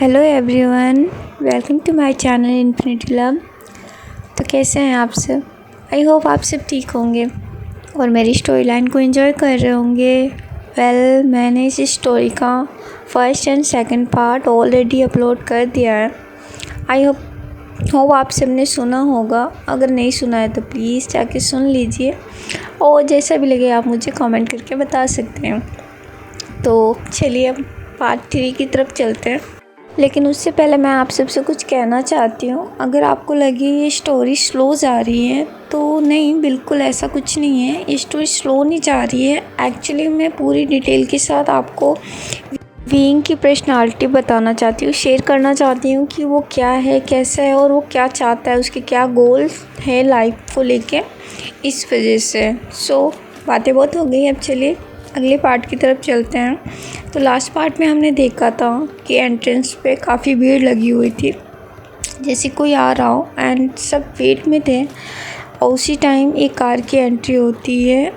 Hello everyone, welcome to my channel infinity love. तो कैसे हैं आप सब? आई होप आप सब ठीक होंगे और मेरी स्टोरी लाइन को एंजॉय कर रहे होंगे। मैंने इस स्टोरी का first and second part already upload कर दिया है। आई होप आप सब ने सुना होगा। अगर नहीं सुना है तो प्लीज़ जाके सुन लीजिए और जैसा भी लगे आप मुझे कमेंट करके बता सकते हैं। तो चलिए अब पार्ट 3 की तरफ चलते हैं। लेकिन उससे पहले मैं आप सबसे कुछ कहना चाहती हूँ। अगर आपको लगे ये स्टोरी स्लो जा रही है तो नहीं, बिल्कुल ऐसा कुछ नहीं है। ये स्टोरी स्लो नहीं जा रही है। एक्चुअली मैं पूरी डिटेल के साथ आपको विंग की पर्सनालिटी बताना चाहती हूँ, शेयर करना चाहती हूँ कि वो क्या है, कैसा है और वो क्या चाहता है, उसके क्या गोल है लाइफ को लेके। इस वजह से बातें बहुत हो गई। अब चलिए अगले पार्ट की तरफ चलते हैं। तो लास्ट पार्ट में हमने देखा था कि एंट्रेंस पे काफ़ी भीड़ लगी हुई थी, जैसे कोई आ रहा हो एंड सब वेट में थे। और उसी टाइम एक कार की एंट्री होती है।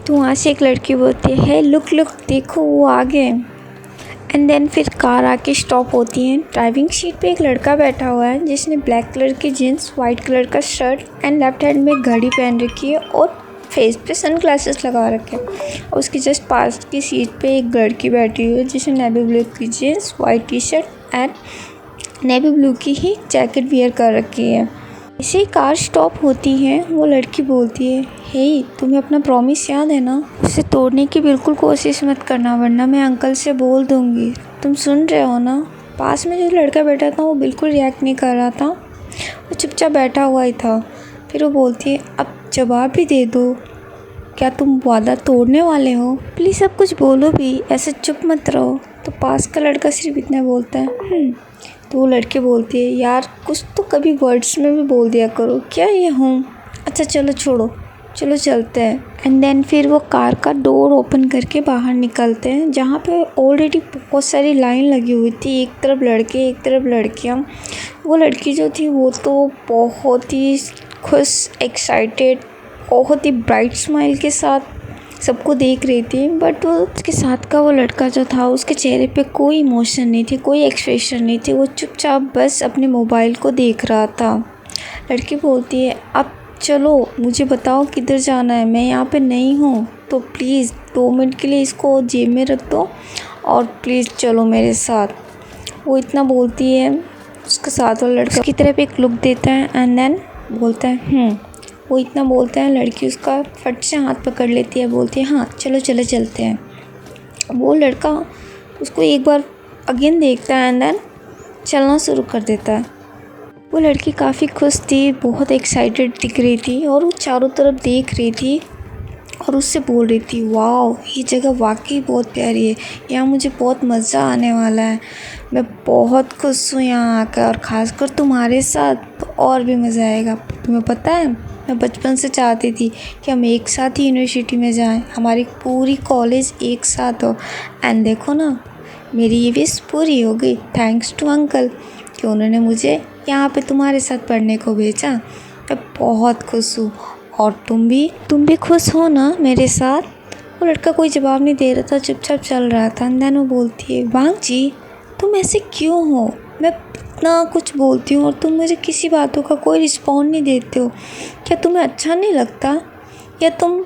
तो वहाँ से एक लड़की बोलती है, लुक देखो वो आ गए। एंड देन फिर कार आके स्टॉप होती है। ड्राइविंग सीट पे एक लड़का बैठा हुआ है जिसने ब्लैक कलर की जीन्स, वाइट कलर का शर्ट एंड लेफ्ट हैंड में घड़ी पहन रखी है और फेस पे सनग्लासेस लगा रखे हैं। और उसकी जस्ट पास की सीट पे एक लड़की बैठी हुई है जिसने नेवी ब्लू की jeans, white T shirt and navy blue की ही जैकेट वियर कर रखी है। इसे कार स्टॉप होती है। वो लड़की बोलती है, हे तुम्हें अपना प्रॉमिस याद है ना? उसे तोड़ने की बिल्कुल कोशिश मत करना वरना मैं अंकल से बोल दूँगी। तुम सुन रहे हो ना? पास में जो लड़का बैठा था वो बिल्कुल रिएक्ट नहीं कर रहा था, वो चुपचाप बैठा हुआ ही था। फिर वो बोलती है, अब जवाब भी दे दो, क्या तुम वादा तोड़ने वाले हो? प्लीज़ अब कुछ बोलो भी, ऐसे चुप मत रहो। तो पास का लड़का सिर्फ इतना बोलता है तो वो लड़की बोलती है, यार कुछ तो कभी वर्ड्स में भी बोल दिया करो, क्या ये हूँ? अच्छा चलो छोड़ो, चलो चलते हैं। एंड देन फिर वो कार का डोर ओपन करके बाहर निकलते हैं, जहाँ पे ऑलरेडी बहुत सारी लाइन लगी हुई थी। एक तरफ लड़के, एक तरफ लड़कियाँ। वो लड़की जो थी वो तो बहुत ही खुश, एक्साइटेड, बहुत ही ब्राइट स्माइल के साथ सबको देख रही थी। बट वो उसके साथ का वो लड़का जो था उसके चेहरे पे कोई इमोशन नहीं थी, कोई एक्सप्रेशन नहीं थी। वो चुपचाप बस अपने मोबाइल को देख रहा था। लड़की बोलती है, अब चलो मुझे बताओ किधर जाना है, मैं यहाँ पे नहीं हूँ, तो प्लीज़ 2 मिनट के लिए इसको जेब में रख दो और प्लीज़ चलो मेरे साथ। वो इतना बोलती है। उसके साथ वाला लड़का उसकी तरफ एक लुक देता है एंड देन बोलता है वो इतना बोलता है। लड़की उसका फट से हाथ पकड़ लेती है, बोलती है, हाँ चलो चलते हैं। वो लड़का उसको एक बार अगेन देखता है एंड देन चलना शुरू कर देता है। वो लड़की काफ़ी खुश थी, बहुत एक्साइटेड दिख रही थी और वो चारों तरफ देख रही थी और उससे बोल रही थी, वाह ये जगह वाकई बहुत प्यारी है, यहाँ मुझे बहुत मज़ा आने वाला है। मैं बहुत खुश हूँ यहाँ आकर और ख़ासकर तुम्हारे साथ तो और भी मज़ा आएगा। तुम्हें पता है मैं बचपन से चाहती थी कि हम एक साथ ही यूनिवर्सिटी में जाएं, हमारी पूरी कॉलेज एक साथ हो। एंड देखो ना, मेरी ये विश पूरी हो गई थैंक्स टू अंकल कि उन्होंने मुझे यहाँ पे तुम्हारे साथ पढ़ने को भेजा। मैं बहुत खुश हूँ और तुम भी खुश हो ना मेरे साथ? वो लड़का कोई जवाब नहीं दे रहा था, चुपचाप चल रहा था। एंड देन वो बोलती है, वांग जी तुम ऐसे क्यों हो? मैं इतना कुछ बोलती हूँ और तुम मुझे किसी बातों का कोई रिस्पॉन्ड नहीं देते हो। क्या तुम्हें अच्छा नहीं लगता या तुम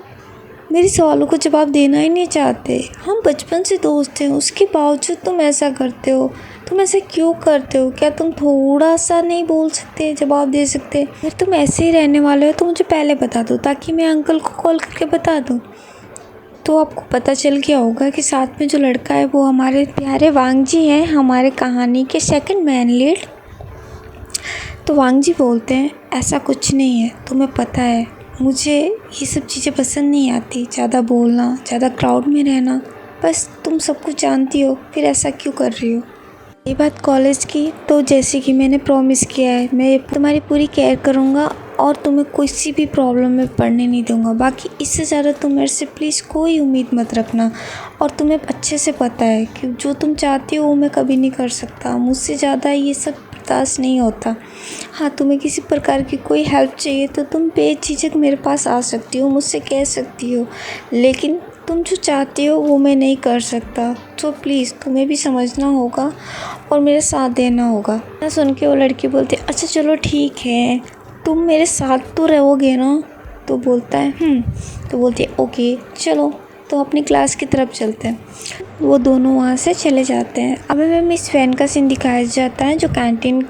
मेरे सवालों को जवाब देना ही नहीं चाहते? हम बचपन से दोस्त हैं, उसके बावजूद तुम ऐसा करते हो। तुम ऐसे क्यों करते हो? क्या तुम थोड़ा सा नहीं बोल सकते, जवाब दे सकते? अगर तुम ऐसे ही रहने वाले हो तो मुझे पहले बता दो ताकि मैं अंकल को कॉल करके बता दूँ। तो आपको पता चल गया होगा कि साथ में जो लड़का है वो हमारे प्यारे वांग जी हैं, हमारे कहानी के सेकंड मैन लीड। तो वांग जी बोलते हैं, ऐसा कुछ नहीं है, तुम्हें पता है मुझे ये सब चीज़ें पसंद नहीं आती, ज़्यादा बोलना, ज़्यादा क्राउड में रहना। बस तुम सब कुछ जानती हो, फिर ऐसा क्यों कर रही हो? ये बात कॉलेज की, तो जैसे कि मैंने प्रॉमिस किया है मैं तुम्हारी पूरी केयर करूँगा और तुम्हें किसी भी प्रॉब्लम में पड़ने नहीं दूँगा। बाकी इससे ज़्यादा तुम मेरे से प्लीज़ कोई उम्मीद मत रखना। और तुम्हें अच्छे से पता है कि जो तुम चाहती हो वो मैं कभी नहीं कर सकता, मुझसे ज़्यादा ये सब बर्दाश्त नहीं होता। हाँ, तुम्हें किसी प्रकार की कोई हेल्प चाहिए तो तुम बेझिझक मेरे पास आ सकती हो, मुझसे कह सकती हो, लेकिन तुम जो चाहती हो वो मैं नहीं कर सकता, तो प्लीज़ तुम्हें भी समझना होगा और मेरे साथ देना होगा। ना सुन के वो लड़की बोलती है अच्छा चलो ठीक है, तुम मेरे साथ तो रहोगे ना। तो बोलता है तो बोलती है ओके चलो, तो अपनी क्लास की तरफ चलते हैं। वो दोनों वहाँ से चले जाते हैं। अब हमें मिस वैन का सीन दिखाया जाता है जो कैंटीन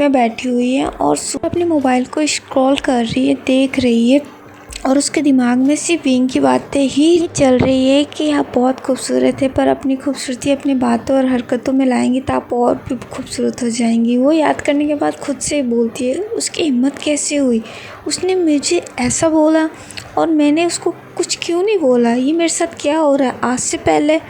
में बैठी हुई है और अपने मोबाइल को स्क्रॉल कर रही है, देख रही है और उसके दिमाग में सिर्फ विंग की बातें ही चल रही है कि आप बहुत खूबसूरत है, पर अपनी खूबसूरती अपनी बातों और हरकतों में लाएंगी तो आप और भी खूबसूरत हो जाएंगी। वो याद करने के बाद खुद से बोलती है उसकी हिम्मत कैसे हुई, उसने मुझे ऐसा बोला और मैंने उसको कुछ क्यों नहीं बोला, ये मेरे साथ क्या हो रहा है। आज से पहले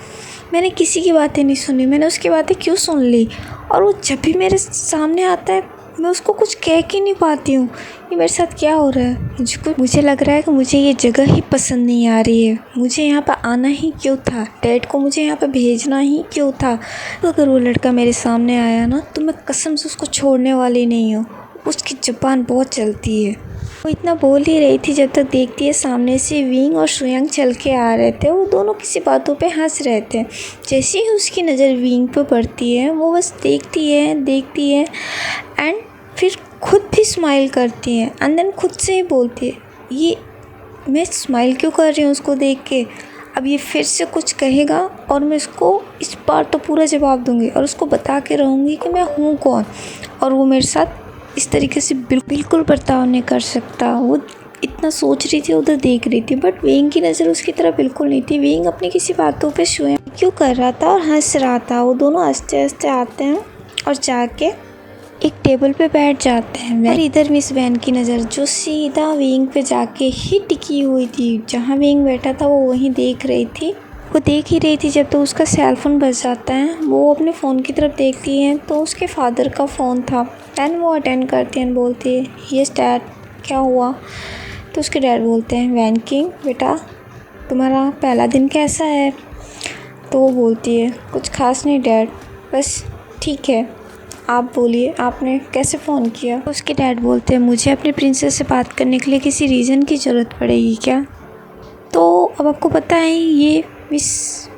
मैंने किसी की बातें नहीं सुनी, मैंने उसकी बातें क्यों सुन ली, और वो जब भी मेरे सामने आता है मैं उसको कुछ कह के नहीं पाती हूँ। ये मेरे साथ क्या हो रहा है। मुझे लग रहा है कि मुझे ये जगह ही पसंद नहीं आ रही है, मुझे यहाँ पर आना ही क्यों था, डैड को मुझे यहाँ पर भेजना ही क्यों था। तो अगर वो लड़का मेरे सामने आया ना तो मैं कसम से उसको छोड़ने वाली नहीं हूँ। उसकी ज़ुबान बहुत चलती है। वो इतना बोल ही रही थी जब तक देखती है सामने से विंग और सुयांग चल के आ रहे थे। वो दोनों किसी बातों पे हंस रहे थे। जैसे ही उसकी नज़र विंग पे पड़ती है वो बस देखती है एंड फिर खुद भी स्माइल करती है एंड देन खुद से ही बोलती है ये मैं स्माइल क्यों कर रही हूँ उसको देख के। अब ये फिर से कुछ कहेगा और मैं उसको इस बार तो पूरा जवाब दूंगी और उसको बता के रहूँगी कि मैं हूँ कौन, और वो मेरे साथ इस तरीके से बिल्कुल बर्ताव नहीं कर सकता। वो इतना सोच रही थी, उधर देख रही थी, बट विंग की नज़र उसकी तरफ बिल्कुल नहीं थी। विंग अपनी किसी बातों पे स्वयं क्यों कर रहा था और हंस रहा था। वो दोनों हंसते हंसते आते हैं और जाके एक टेबल पे बैठ जाते हैं और इधर मिस वैन की नज़र जो सीधा विंग पे जाके ही टिकी हुई थी। जहाँ विंग बैठा था वो वहीं देख रही थी। वो देख ही रही थी जब तो उसका सेल फोन बज जाता है। वो अपने फ़ोन की तरफ देखती है तो उसके फादर का फ़ोन था। दैन वो अटेंड करती है, बोलती है यस डैड क्या हुआ। तो उसके डैड बोलते हैं वैन किंग बेटा तुम्हारा पहला दिन कैसा है। तो वो बोलती है कुछ खास नहीं डैड, बस ठीक है, आप बोलिए आपने कैसे फ़ोन किया। तो उसके डैड बोलते हैं मुझे अपने प्रिंसेस से बात करने के लिए किसी रीज़न की ज़रूरत पड़ेगी क्या। तो अब आपको पता है ये मिस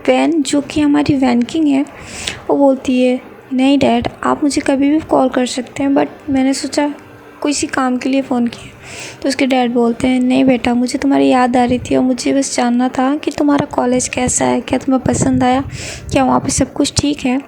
वैन जो कि हमारी वैन किंग है वो बोलती है नहीं डैड आप मुझे कभी भी कॉल कर सकते हैं, बट मैंने सोचा किसी काम के लिए फ़ोन किया। तो उसके डैड बोलते हैं नहीं बेटा मुझे तुम्हारी याद आ रही थी और मुझे बस जानना था कि तुम्हारा कॉलेज कैसा है, क्या तुम्हें पसंद आया, क्या वहाँ पे सब कुछ ठीक है।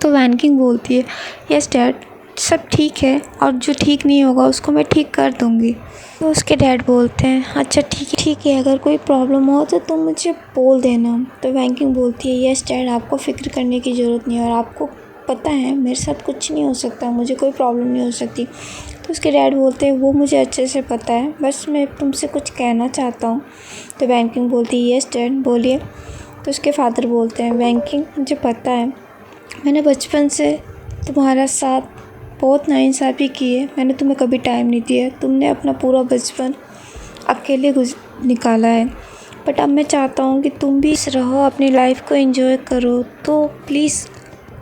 तो वैन किंग बोलती है यस डैड सब ठीक है और जो ठीक नहीं होगा उसको मैं ठीक कर दूँगी। तो उसके डैड बोलते हैं अच्छा ठीक है अगर कोई प्रॉब्लम हो तो तुम मुझे बोल देना। तो वैन किंग बोलती है यस डैड आपको फ़िक्र करने की ज़रूरत नहीं है और आपको पता है मेरे साथ कुछ नहीं हो सकता, मुझे कोई प्रॉब्लम नहीं हो सकती। तो उसके डैड बोलते हैं वो मुझे अच्छे से पता है, बस मैं तुमसे कुछ कहना चाहता हूँ। तो वैन किंग बोलती है यस डैड बोलिए। तो उसके फादर बोलते हैं वैन किंग मुझे पता है मैंने बचपन से तुम्हारा साथ बहुत नाइंसाफ़ी की है, मैंने तुम्हें कभी टाइम नहीं दिया, तुमने अपना पूरा बचपन अकेले निकाला है, बट अब मैं चाहता हूँ कि तुम भी रहो अपनी लाइफ को एंजॉय करो। तो प्लीज़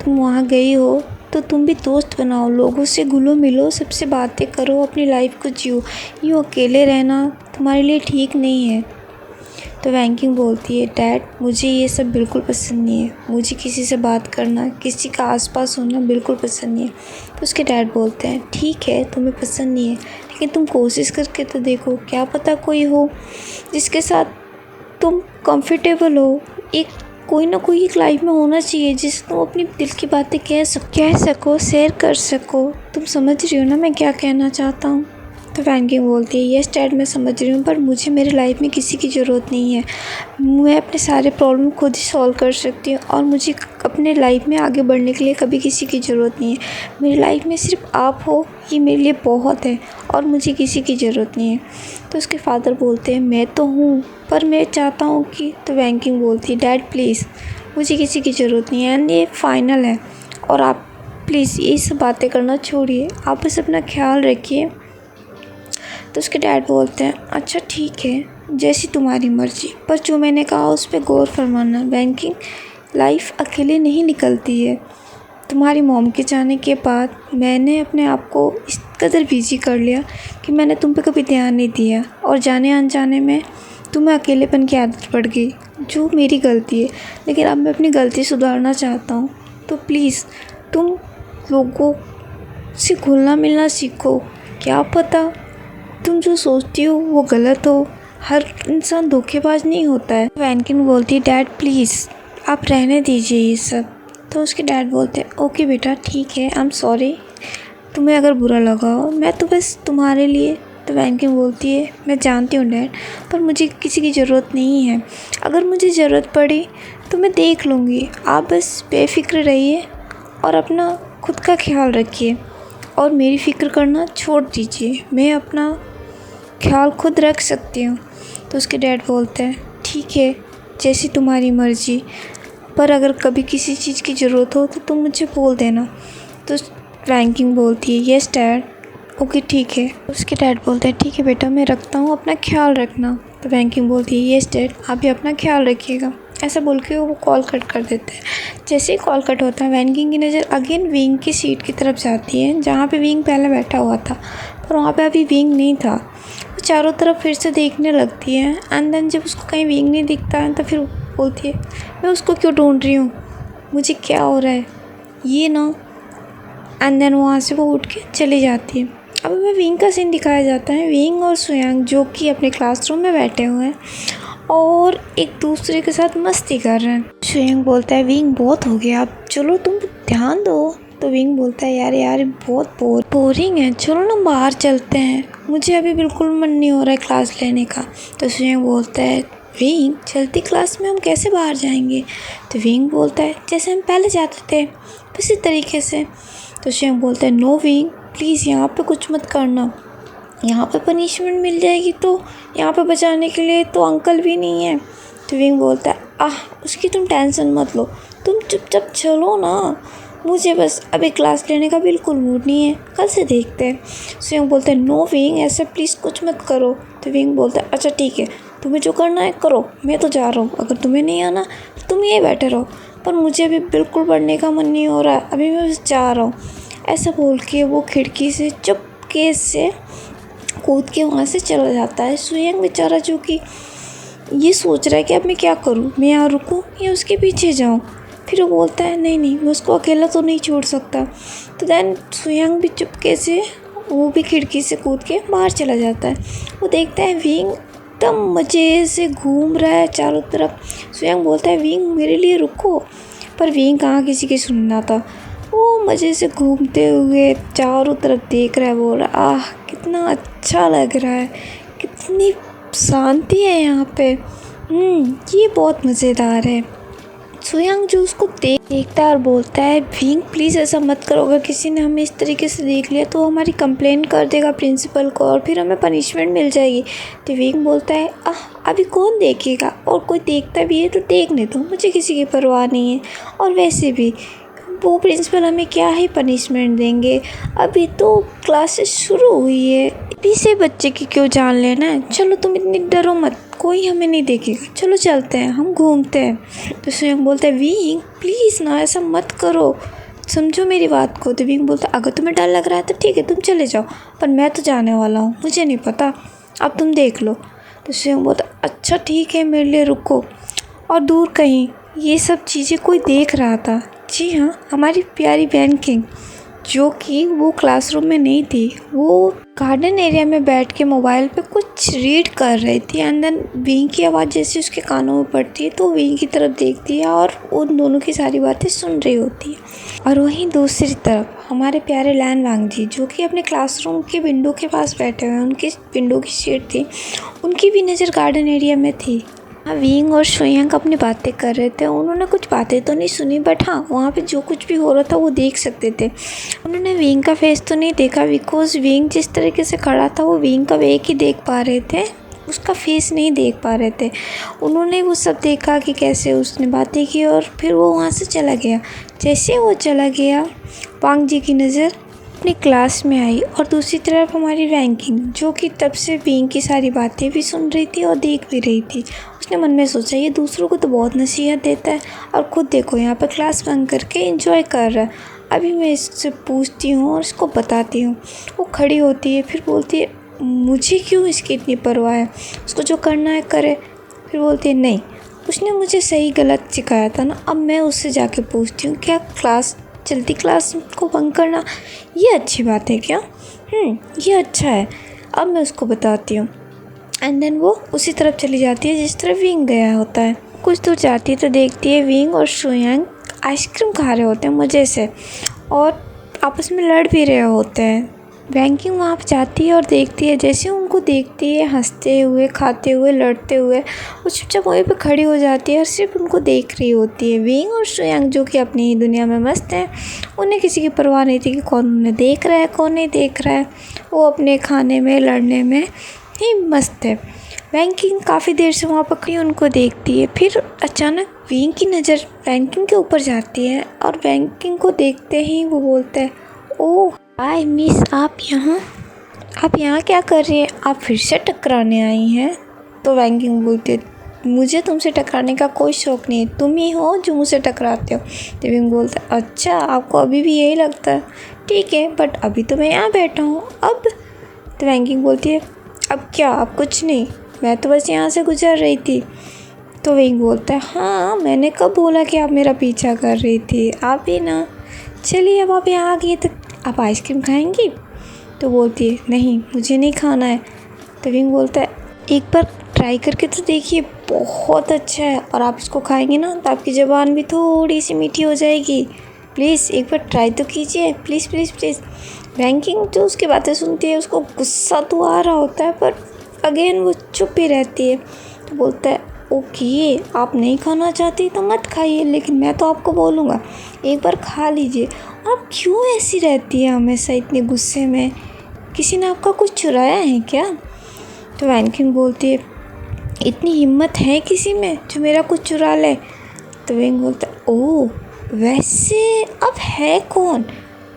तुम वहाँ गई हो तो तुम भी दोस्त बनाओ, लोगों से घुलो मिलो, सबसे बातें करो, अपनी लाइफ को जियो, यूँ अकेले रहना तुम्हारे लिए ठीक नहीं है। तो वैन किंग बोलती है डैड मुझे ये सब बिल्कुल पसंद नहीं है, मुझे किसी से बात करना किसी का आसपास होना बिल्कुल पसंद नहीं है। तो उसके डैड बोलते हैं ठीक है तुम्हें पसंद नहीं है लेकिन तुम कोशिश करके तो देखो, क्या पता कोई हो जिसके साथ तुम कंफर्टेबल हो। एक कोई ना कोई एक लाइफ में होना चाहिए जिससे तुम अपनी दिल की बातें कह सको शेयर कर सको। तुम समझ रही हो ना मैं क्या कहना चाहता हूँ। तो वैन किंग बोलती है यस डैड मैं समझ रही हूँ पर मुझे मेरी लाइफ में किसी की ज़रूरत नहीं है, मैं अपने सारे प्रॉब्लम खुद ही सॉल्व कर सकती हूँ और मुझे अपने लाइफ में आगे बढ़ने के लिए कभी किसी की ज़रूरत नहीं है। मेरी लाइफ में सिर्फ आप हो ये मेरे लिए बहुत है और मुझे किसी की ज़रूरत नहीं है। तो उसके फादर बोलते हैं मैं तो हूँ पर मैं चाहता हूँ कि। तो वैन किंग बोलती है डैड प्लीज़ मुझे किसी की ज़रूरत नहीं है एंड ये फाइनल है और आप प्लीज़ ये सब बातें करना छोड़िए, आप बस अपना ख्याल रखिए। तो उसके डैड बोलते हैं अच्छा ठीक है जैसी तुम्हारी मर्ज़ी, पर जो मैंने कहा उस पर गौर फरमाना। वैन किंग लाइफ अकेले नहीं निकलती है, तुम्हारी मॉम के जाने के बाद मैंने अपने आप को इस कदर बिजी कर लिया कि मैंने तुम पे कभी ध्यान नहीं दिया और जाने अनजाने में तुम्हें अकेलेपन की आदत पड़ गई, जो मेरी गलती है, लेकिन अब मैं अपनी गलती सुधारना चाहता हूँ। तो प्लीज़ तुम लोगों से घुलना मिलना सीखो। क्या पता तुम जो सोचती हो वो गलत हो। हर इंसान धोखेबाज नहीं होता है। वैनकिन बोलती है डैड प्लीज़ आप रहने दीजिए ये सब। तो उसके डैड बोलते हैं ओके बेटा ठीक है, आई एम सॉरी, तुम्हें अगर बुरा लगा हो, मैं तो बस तुम्हारे लिए। तो वैनकिन बोलती है मैं जानती हूँ डैड, पर मुझे किसी की ज़रूरत नहीं है। अगर मुझे ज़रूरत पड़ी तो मैं देख लूँगी, आप बस बेफिक्र रहिए और अपना खुद का ख्याल रखिए और मेरी फ़िक्र करना छोड़ दीजिए, मैं अपना ख्याल खुद रख सकती हूँ। तो उसके डैड बोलते हैं ठीक है, जैसी तुम्हारी मर्ज़ी, पर अगर कभी किसी चीज़ की ज़रूरत हो तो तुम मुझे बोल देना। तो वैनकिन बोलती है यस डैड, ओके ठीक है। उसके डैड बोलते हैं ठीक है बेटा, मैं रखता हूँ, अपना ख्याल रखना। तो वैनकिन बोलती है यस डैड, आप भी अपना ख्याल रखिएगा। ऐसा बोल के वो कॉल कट कर देते हैं। जैसे ही कॉल कट होता है वैनकिन की नज़र अगेन विंग की सीट की तरफ जाती है, जहाँ पे विंग पहले बैठा हुआ था, पर वहाँ पे अभी विंग नहीं था। वो चारों तरफ फिर से देखने लगती है एंड देन जब उसको कहीं विंग नहीं दिखता है तो फिर बोलती है मैं उसको क्यों ढूंढ रही हूँ, मुझे क्या हो रहा है ये ना। एंड देन वहाँ से वो उठ के चली जाती है। अब हमें विंग का सीन दिखाया जाता है। विंग और सुयांग जो कि अपने क्लासरूम में बैठे हुए हैं और एक दूसरे के साथ मस्ती कर रहे हैं। सुयांग बोलता है विंग बहुत हो गया, अब चलो तुम ध्यान दो। तो विंग बोलता है यार बहुत बोरिंग है, चलो ना बाहर चलते हैं, मुझे अभी बिल्कुल मन नहीं हो रहा है क्लास लेने का। तो सुयांग बोलता है विंग चलती क्लास में हम कैसे बाहर जाएंगे। तो विंग बोलता है जैसे हम पहले जाते थे इसी तरीके से। तो सुयांग बोलता है नो विंग प्लीज़ यहाँ पे कुछ मत करना, यहाँ पे पनिशमेंट मिल जाएगी, तो यहाँ पे बचाने के लिए तो अंकल भी नहीं है। तो विंग बोलता है उसकी तुम टेंशन मत लो, तुम चुपचाप चलो ना, मुझे बस अभी क्लास लेने का बिल्कुल मूड नहीं है, कल से देखते हैं। सुयांग बोलता है नो विंग ऐसा प्लीज़ कुछ मत करो। तो विंग बोलता है अच्छा ठीक है, तुम्हें जो करना है करो, मैं तो जा रहा हूँ, अगर तुम्हें नहीं आना तो तुम यहीं बैठे रहो, पर मुझे अभी बिल्कुल पढ़ने का मन नहीं हो रहा है, अभी मैं बस जा रहा हूँ। ऐसा बोल के वो खिड़की से चुपके से कूद के वहाँ से चला जाता है। सुयांग बेचारा जो कि ये सोच रहा है कि अब मैं क्या करूँ, मैं यहाँ रुकूँ या उसके पीछे जाऊँ। फिर वो बोलता है नहीं मैं उसको अकेला तो नहीं छोड़ सकता। तो देन सुयांग भी चुपके से वो भी खिड़की से कूद के बाहर चला जाता है। वो देखता है विंग एकदम मज़े से घूम रहा है चारों तरफ। सुयांग बोलता है विंग मेरे लिए रुको, पर विंग कहाँ किसी की सुनना था। वो मज़े से घूमते हुए चारों तरफ देख रहा है, बोल रहा कितना अच्छा लग रहा है, कितनी शांति है यहाँ पे, ये बहुत मज़ेदार है। सुयांग जो उसको देखता है और बोलता है विंग प्लीज़ ऐसा मत करो, अगर किसी ने हमें इस तरीके से देख लिया तो हमारी कंप्लेंट कर देगा प्रिंसिपल को और फिर हमें पनिशमेंट मिल जाएगी। तो विंग बोलता है अभी कौन देखेगा, और कोई देखता भी है तो देखने दो, मुझे किसी की परवाह नहीं है, और वैसे भी वो प्रिंसिपल हमें क्या ही पनिशमेंट देंगे, अभी तो क्लासेस शुरू हुई है, अभी से बच्चे की क्यों जान लेना है, चलो तुम इतनी डरो मत, कोई हमें नहीं देखेगा, चलो चलते हैं हम घूमते हैं। तो सुयांग बोलता है विंग प्लीज़ ना ऐसा मत करो, समझो मेरी बात को। तो विंग बोलता है अगर तुम्हें डर लग रहा है तो ठीक है तुम चले जाओ, पर मैं तो जाने वाला हूँ, मुझे नहीं पता, अब तुम देख लो। तो सुयांग बोलता है अच्छा ठीक है मेरे लिए रुको। और दूर कहीं ये सब चीज़ें कोई देख रहा था। जी हाँ, हमारी प्यारी वैनकिन जो कि वो क्लासरूम में नहीं थी, वो गार्डन एरिया में बैठ के मोबाइल पे कुछ रीड कर रही थी। एंड देन विंग की आवाज़ जैसे उसके कानों में पड़ती है तो विंग की तरफ देखती है और उन दोनों की सारी बातें सुन रही होती है। और वहीं दूसरी तरफ हमारे प्यारे लैन वांग जी जो कि अपने क्लासरूम के विंडो के पास बैठे हुए हैं, उनकी विंडो की सीट थी, उनकी भी नज़र गार्डन एरिया में थी। विंग और सुयांग अपनी बातें कर रहे थे, उन्होंने कुछ बातें तो नहीं सुनी, बट हाँ वहाँ पे जो कुछ भी हो रहा था वो देख सकते थे। उन्होंने विंग का फेस तो नहीं देखा बिकॉज विंग जिस तरीके से खड़ा था वो विंग का वेक ही देख पा रहे थे, उसका फेस नहीं देख पा रहे थे। उन्होंने वो सब देखा कि कैसे उसने बातें की और फिर वो वहाँ से चला गया। जैसे वो चला गया वांग जी की नज़र अपनी क्लास में आई और दूसरी तरफ हमारी वैनकिन जो कि तब से विंग की सारी बातें भी सुन रही थी और देख भी रही थी। उसने मन में सोचा ये दूसरों को तो बहुत नसीहत देता है और ख़ुद देखो यहाँ पर क्लास बंक करके एंजॉय कर रहा है, अभी मैं इससे पूछती हूँ और इसको बताती हूँ। वो खड़ी होती है फिर बोलती है मुझे क्यों इसकी इतनी परवाह है, उसको जो करना है करे। फिर बोलती है नहीं, उसने मुझे सही गलत सिखाया था ना, अब मैं उससे जाके पूछती हूँ क्या चलती क्लास को बंक करना ये अच्छी बात है क्या? ये अच्छा है, अब मैं उसको बताती हूँ। एंड देन वो उसी तरफ चली जाती है जिस तरफ विंग गया होता है। कुछ दूर जाती है तो देखती है विंग और शुयांग आइसक्रीम खा रहे होते हैं मज़े से और आपस में लड़ भी रहे होते हैं। वैंकिंग वहाँ पर जाती है और देखती है, जैसे उनको देखती है हंसते हुए, खाते हुए, लड़ते हुए, वो चुपचाप वहीं पे खड़ी हो जाती है और सिर्फ उनको देख रही होती है। विंग और शुयांग जो कि अपनी ही दुनिया में मस्त हैं, उन्हें किसी की परवाह नहीं थी कि कौन उन्हें देख रहा है कौन नहीं देख रहा है, वो अपने खाने में लड़ने में ही मस्त है। वैंकिंग काफ़ी देर से वहाँ पर उनको देखती है, फिर अचानक विंग की नज़र वैंकिंग के ऊपर जाती है और वैंकिंग को देखते ही वो बोलता है, ओह हाय मिस, आप यहाँ क्या कर रही हैं? आप फिर से टकराने आई हैं? तो वैंकिंग बोलती है, मुझे तुमसे टकराने का कोई शौक़ नहीं है, तुम ही हो जो मुझसे टकराते हो। तो विंग बोलता है, अच्छा आपको अभी भी यही लगता है, ठीक है, बट अभी तो मैं यहाँ बैठा हूँ अब। तो वैंकिंग बोलती है, अब क्या? अब कुछ नहीं, मैं तो बस यहाँ से गुजर रही थी। तो विंग बोलता है, हाँ मैंने कब बोला कि आप मेरा पीछा कर रही थी, आप ही ना। चलिए अब आप यहाँ आ गई तो आप आइसक्रीम खाएंगी? तो बोलती है, नहीं मुझे नहीं खाना है। तो विंग बोलता है, एक बार ट्राई करके तो देखिए, बहुत अच्छा है, और आप इसको खाएंगे ना तो आपकी ज़बान भी थोड़ी सी मीठी हो जाएगी, प्लीज़ एक बार ट्राई तो कीजिए, प्लीज़ प्लीज़ प्लीज़। वैंकिंग जो उसकी बातें सुनती है, उसको गुस्सा तो आ रहा होता है पर अगेन वो चुप ही रहती है। तो बोलता है, ओके आप नहीं खाना चाहती तो मत खाइए, लेकिन मैं तो आपको बोलूँगा एक बार खा लीजिए। आप क्यों ऐसी रहती है हमेशा इतने गुस्से में, किसी ने आपका कुछ चुराया है क्या? तो वैंकिंग बोलती है, इतनी हिम्मत है किसी में जो मेरा कुछ चुरा ले? तो विंग बोलता है, ओह वैसे अब है कौन,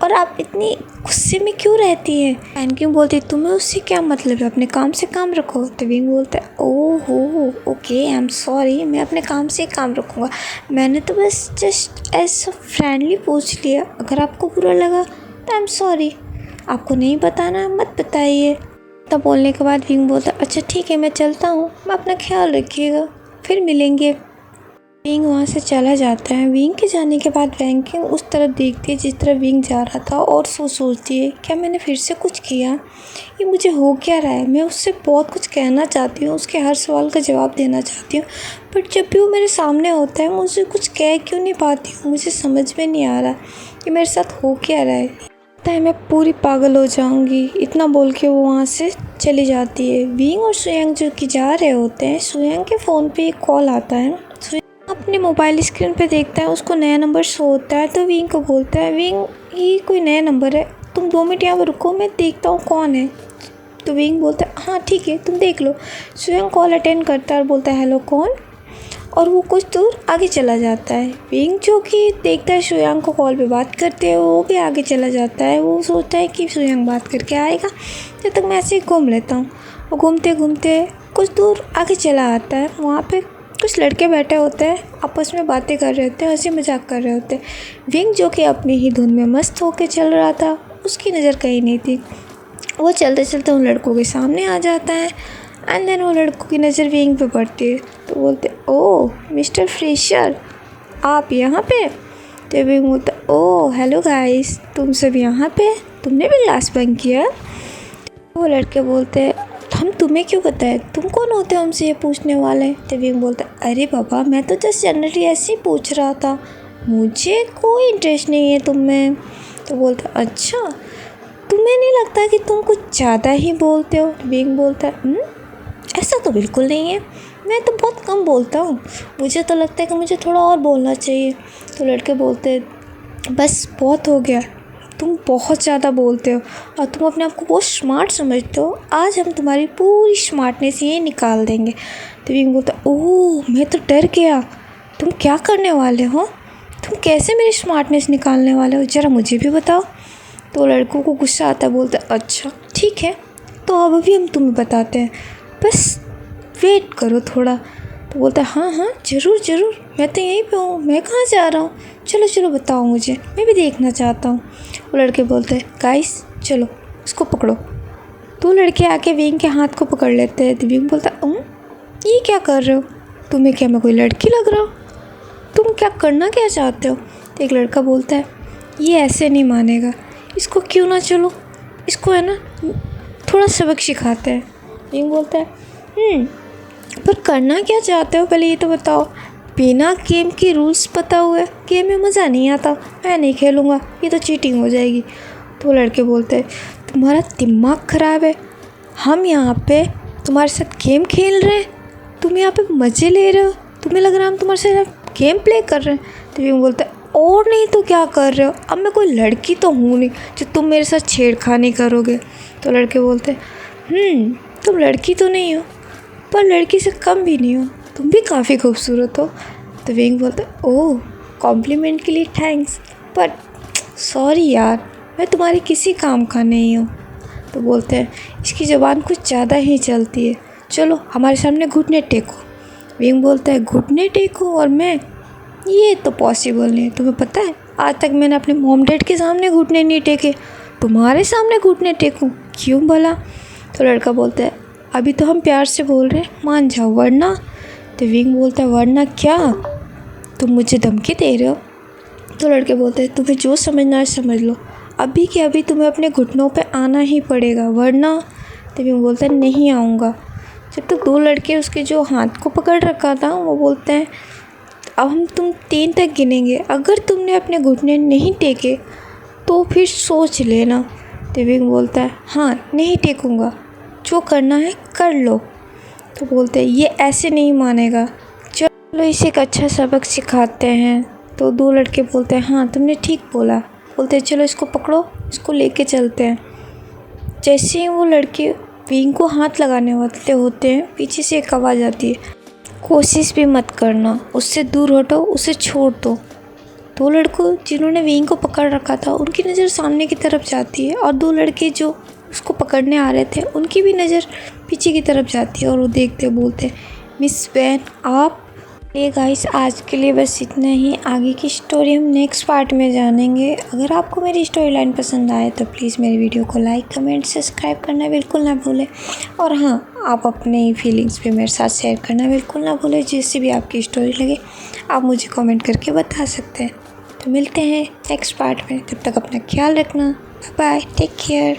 और आप इतनी गुस्से में क्यों रहती है? वैंकिंग बोलती है, तुम्हें उससे क्या मतलब है, अपने काम से काम रखो। तो विंग बोलता है, ओह हो ओके आई एम सॉरी, मैं अपने काम से काम रखूँगा, मैंने तो बस जस्ट ऐसा फ्रेंडली पूछ लिया, अगर आपको बुरा लगा तो आई एम सॉरी, आपको नहीं बताना मत बताइए। तब बोलने के बाद विंग बोलता है, अच्छा ठीक है मैं चलता हूँ, मैं अपना ख्याल रखिएगा, फिर मिलेंगे। विंग वहाँ से चला जाता है। विंग के जाने के बाद वैंकिंग उस तरफ देखती है जिस तरफ विंग जा रहा था और सोचती है, क्या मैंने फिर से कुछ किया, ये मुझे हो क्या रहा है। मैं उससे बहुत कुछ कहना चाहती हूँ, उसके हर सवाल का जवाब देना चाहती हूँ, बट जब भी वो मेरे सामने होता है मुझे कुछ कह क्यों नहीं पाती हूँ, मुझे समझ में नहीं आ रहा कि मेरे साथ हो क्या रहा है, लगता है मैं पूरी पागल हो जाऊँगी। इतना बोल के वो वहाँ से चली जाती है। विंग और शुयांग जो कि जा रहे होते हैं, शुयांग के फ़ोन पे एक कॉल आता है। अपने मोबाइल स्क्रीन पे देखता है, उसको नया नंबर शो होता है। तो विंग को बोलता है, विंग ये कोई नया नंबर है, तुम 2 मिनट यहाँ पर रुको, मैं देखता हूँ कौन है। तो विंग बोलता है, हाँ ठीक है तुम देख लो। शुयांग कॉल अटेंड करता है और बोलता है, हेलो कौन, और वो कुछ दूर आगे चला जाता है। विंग जो कि देखता है शुयांग को कॉल पे बात करते हुए, वो भी आगे चला जाता है। वो सोचता है कि शुयांग बात करके आएगा, जब तक मैं ऐसे ही घूम लेता हूँ। वो घूमते घूमते कुछ दूर आगे चला आता है। वहाँ पे कुछ लड़के बैठे होते हैं, आपस में बातें कर रहे होते हैं, हंसी मजाक कर रहे होते हैं। विंग जो कि अपनी ही धुन में मस्त होकर चल रहा था, उसकी नज़र कहीं नहीं थी। वो चलते चलते उन लड़कों के सामने आ जाता है एंड देन वो लड़कों की नज़र विंग पे पड़ती है। तो बोलते, ओह मिस्टर फ्रेशर, आप यहाँ पे? तो विंग बोलता, ओह हेलो गाइस, तुम सब यहाँ पे, तुमने भी क्लास बंक किया? वो लड़के बोलते, हम तुम्हें क्यों बताएं, तुम कौन होते हो हमसे ये पूछने वाले? तो विंग बोलता, अरे बाबा मैं तो जस्ट जनरली ऐसे ही पूछ रहा था, मुझे कोई इंटरेस्ट नहीं है तुम में। तो बोलता, अच्छा तुम्हें नहीं लगता कि तुम कुछ ज़्यादा ही बोलते हो? विंग बोलता, ऐसा तो बिल्कुल नहीं है, मैं तो बहुत कम बोलता हूँ, मुझे तो लगता है कि मुझे थोड़ा और बोलना चाहिए। तो लड़के बोलते, बस बहुत हो गया, तुम बहुत ज़्यादा बोलते हो और तुम अपने आप को बहुत स्मार्ट समझते हो, आज हम तुम्हारी पूरी स्मार्टनेस यही निकाल देंगे। तो विंग बोलता, ओह मैं तो डर गया, तुम क्या करने वाले हो, तुम कैसे मेरी स्मार्टनेस निकालने वाले हो, ज़रा मुझे भी बताओ। तो लड़कों को गुस्सा आता है, बोलता, अच्छा ठीक है तो अब अभी हम तुम्हें बताते हैं, बस वेट करो थोड़ा। तो बोलता है, हाँ हाँ ज़रूर ज़रूर, मैं तो यहीं पे हूँ, मैं कहाँ जा रहा हूँ, चलो चलो बताओ मुझे, मैं भी देखना चाहता हूँ। वो लड़के बोलते हैं, गाइस चलो उसको पकड़ो। तो लड़के आके विंग के हाथ को पकड़ लेते हैं। तो विंग बोलता ये क्या कर रहे हो, तुम्हें क्या मैं कोई लड़की लग रहा हूँ, तुम क्या करना क्या चाहते हो। तो एक लड़का बोलता है ये ऐसे नहीं मानेगा, इसको क्यों ना चलो, इसको है ना थोड़ा सबक सिखाते हैं। विंग बोलता है पर करना क्या चाहते हो पहले ये तो बताओ। बिना गेम के रूल्स पता हुए गेम में मज़ा नहीं आता, मैं नहीं खेलूँगा, ये तो चीटिंग हो जाएगी। तो लड़के बोलते हैं तुम्हारा दिमाग ख़राब है, हम यहाँ पे तुम्हारे साथ गेम खेल रहे हैं, तुम यहाँ पे मज़े ले रहे हो, तुम्हें लग रहा है हम तुम्हारे साथ गेम प्ले कर रहे हैं। तो विंग बोलता है और नहीं तो क्या कर रहे हो, अब मैं कोई लड़की तो हूँ नहीं जो तुम मेरे साथ छेड़खानी करोगे। तो लड़के बोलते तुम लड़की तो नहीं हो पर लड़की से कम भी नहीं हो, तुम भी काफ़ी खूबसूरत हो। तो विंग बोलता है ओह कॉम्प्लीमेंट के लिए थैंक्स, पर सॉरी यार मैं तुम्हारे किसी काम का नहीं हूँ। तो बोलते हैं इसकी ज़बान कुछ ज़्यादा ही चलती है, चलो हमारे सामने घुटने टेको। विंग बोलता है घुटने टेको और मैं, ये तो पॉसिबल नहीं है, तुम्हें पता है आज तक मैंने अपने मॉम डैड के सामने घुटने नहीं टेके, तुम्हारे सामने घुटने टेकूँ क्यों भला। तो लड़का बोलता है अभी तो हम प्यार से बोल रहे हैं, मान जाओ वरना। तो विंग बोलता है वरना क्या, तुम मुझे धमकी दे रहे हो। तो लड़के बोलते हैं तुम्हें जो समझना है समझ लो, अभी के अभी तुम्हें अपने घुटनों पे आना ही पड़ेगा वरना। तो विंग बोलता है नहीं आऊँगा। जब तक दो लड़के उसके जो हाथ को पकड़ रखा था वो बोलते हैं अब हम तुम 3 तक गिनेंगे, अगर तुमने अपने घुटने नहीं टेके तो फिर सोच लेना। तो विंग बोलता है हाँ नहीं टेकूँगा, जो करना है कर लो। तो बोलते हैं ये ऐसे नहीं मानेगा, चलो इसे एक अच्छा सबक सिखाते हैं। तो दो लड़के बोलते हैं हाँ तुमने ठीक बोला। बोलते हैं चलो इसको पकड़ो, इसको लेके चलते हैं। जैसे ही वो लड़के विंग को हाथ लगाने वाले होते हैं पीछे से एक आवाज़ आती है कोशिश भी मत करना, उससे दूर हटो, उसे छोड़ दो। दो लड़कों जिन्होंने विंग को पकड़ रखा था उनकी नज़र सामने की तरफ जाती है और दो लड़के जो उसको पकड़ने आ रहे थे उनकी भी नज़र पीछे की तरफ जाती है और वो देखते बोलते मिस वैन आप। ये गाइस आज के लिए बस इतना ही, आगे की स्टोरी हम नेक्स्ट पार्ट में जानेंगे। अगर आपको मेरी स्टोरी लाइन पसंद आए तो प्लीज़ मेरी वीडियो को लाइक कमेंट सब्सक्राइब करना बिल्कुल ना भूलें। और हाँ आप अपने फीलिंग्स भी मेरे साथ शेयर करना बिल्कुल ना भूलें, जिससे भी आपकी स्टोरी लगे आप मुझे कमेंट करके बता सकते हैं। तो मिलते हैं नेक्स्ट पार्ट में, तब तक अपना ख्याल रखना, बाय बाय, टेक केयर।